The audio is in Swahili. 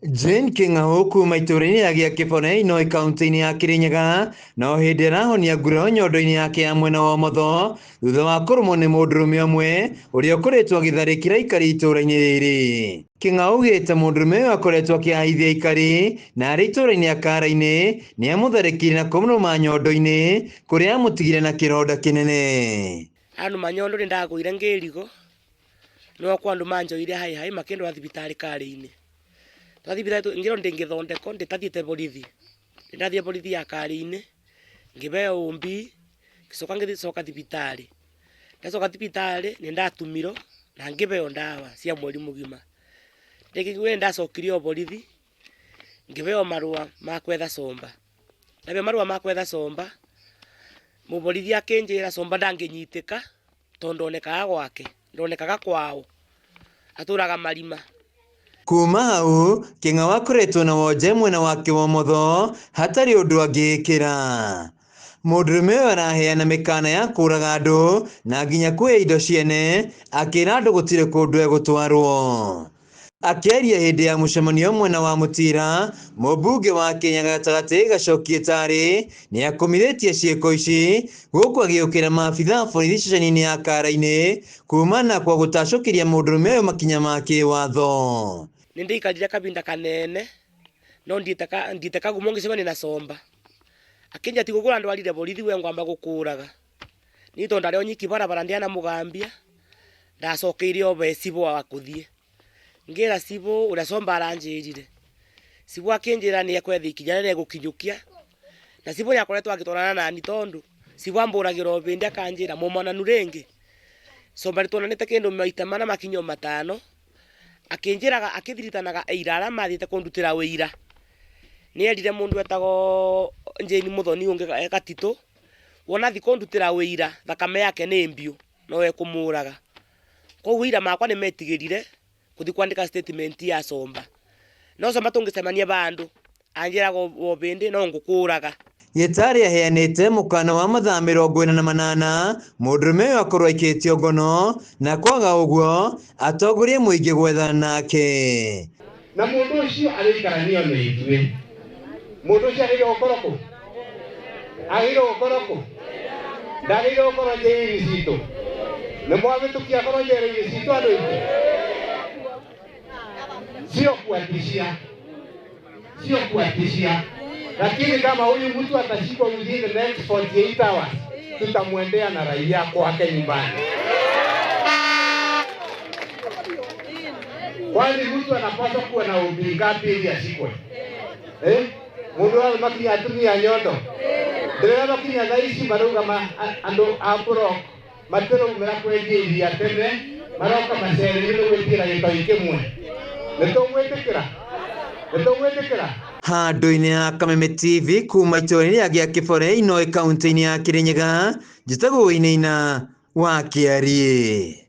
Jane King'aũ kuma itũra-inĩ ya Kĩbone no kaunti-inĩ ya Kirinyaga no hĩndĩ arahonia nguraro nyondo-inĩ yake ya mwena wa ũmotho thutha wa kũrũmwo nĩ mũndũrũme ũmwe ũrĩa ũkoretwo agĩtharĩkĩra aikari itũra-inĩ rĩrĩ. King'aũ augĩte mũndũrũme ũyũ akoretwo akĩhahithia aikari na arĩ itũra-inĩ ya Kara-inĩ nĩ amũtharĩkĩire na kũmũrũma nyondo-inĩ kũrĩa amũtigire na kĩronda kĩnene. Anuma nyondo nĩ ndagũire ngĩrigo no kwa andu manjoire hai makĩndwara thibitarĩ Kara-inĩ. Twathibitari ngiro ndingithondeko nditathiĩte borithi. Ndathiĩ borithi ya Kara-inĩ ngĩbeo ũmbi ngĩcoka ngĩcoka thibitarĩ. Ndacoka thibitarĩ nĩ ndatumiro na ngĩbeo ndawa cia mweri mũgima. Ndĩkĩgwe ndacokirio borithi ngĩbeo marũa ma kwetha somba. Ndabe marũa ma kwetha somba mũborithi akĩnjĩra somba ndangĩnyitĩka tondũ ndonekaga gwake ndonekaga kwao atũraga Marima. Kuma hau King'aũ akoretwo na wonje mwena wake wa ũmotho hatarĩ ũndũ angĩkĩra. Mũndũrũme ũyũ araheana mĩkana ya kũraga andũ na nginya kuoya indo ciene akĩra andũ gũtirĩ kũndũ egũtwarwo. Akĩaria hĩndĩ ya mũcemanio mwena wa Mũtira, mũmbunge wa Kirinyaga gatagatĩ Gachoki Gĩtarĩ nĩ akomithĩtie ciĩko ici gũkũ agĩũkĩra maabitha borithi ceceni-inĩ ya Kara-inĩ kumana kwa gũtacũkĩria mũndũrũme ũyũ makinya ma kĩwatho. Nĩ ndĩikarire kabinda kanene no ndiĩte kagumo ngĩcemania na somba. Akĩnja ti gũkũra ndwarire borithi we ngwamba gũkũraga. Nĩ tondũ ndarĩ onyiki barabara ndiana mũgambia ndacokeire obe cibo wa kũthiĩ. Ngĩra cibo ũrĩa somba aranjĩrire. Cibo akĩnjĩra nĩ ekwetha ikinya rĩrĩa egũkinyũkia. Na cibo nĩ akoretwo agĩtwarana nani tondũ cibo ambũragĩra o bĩndĩ akanjĩra mũmonanu rĩngĩ. Somba nĩtuonanĩte kĩndũ maita mana makinyo matano. Akĩnjĩraga akĩthiritanaga eira arĩa mathiĩte kũndutĩra wĩira. Nĩ erire mũndũ etagwo Jane Mũthoni ũngĩ Gatitũ wona thi kũndutĩra wĩira thakame yake nĩ mbiũ no ekũmũraga. Koguo ira makwa nĩ metigĩrire kuthi kwandĩka statement ya somba. No somba tũngĩcemania bandũ anjĩraga o bĩndĩ no ngũkũraga. Gĩtarĩ aheanĩte mũkana wa mathaa 48 mũndũrũme ũyũ akorwo aikĩtio ngono na kwaga ũguo atongorie mũingĩ gwethana nake. Na mũndũ ũcio arĩikaranio nĩ ithuĩ. Mũndũ ũcio agĩrĩirwo gũkorwo kũ? Agĩrĩirwo gũkorwo kũ? Ndagĩrĩirwo gũkorwo njĩra-inĩ citũ. Nĩ mwabĩtũkia akorwo njĩra-inĩ citũ andũ aitũ. Sio kuatishia. Lakini kama huyu mtu atashikwa within the next 48 hours, tutamwendea na raia kwake nyumbani. Kwani mtu anapaswa kuwa na umri ngapi ili ashikwe? Mundu wa makinya atumia nyondo. Ndirera makinya thaici maruga andu a Purok matero mera kwendia iria tene maroka macerere gwĩtĩra gĩtoi kĩmwe. Nĩtũgwĩtĩkĩra handũ-inĩ ya Kameme TV kuma itũra-inĩ rĩa Kĩbore ino kaunti-inĩ ya Kirinyaga njĩtagwo Wĩinaina wa Kĩarie.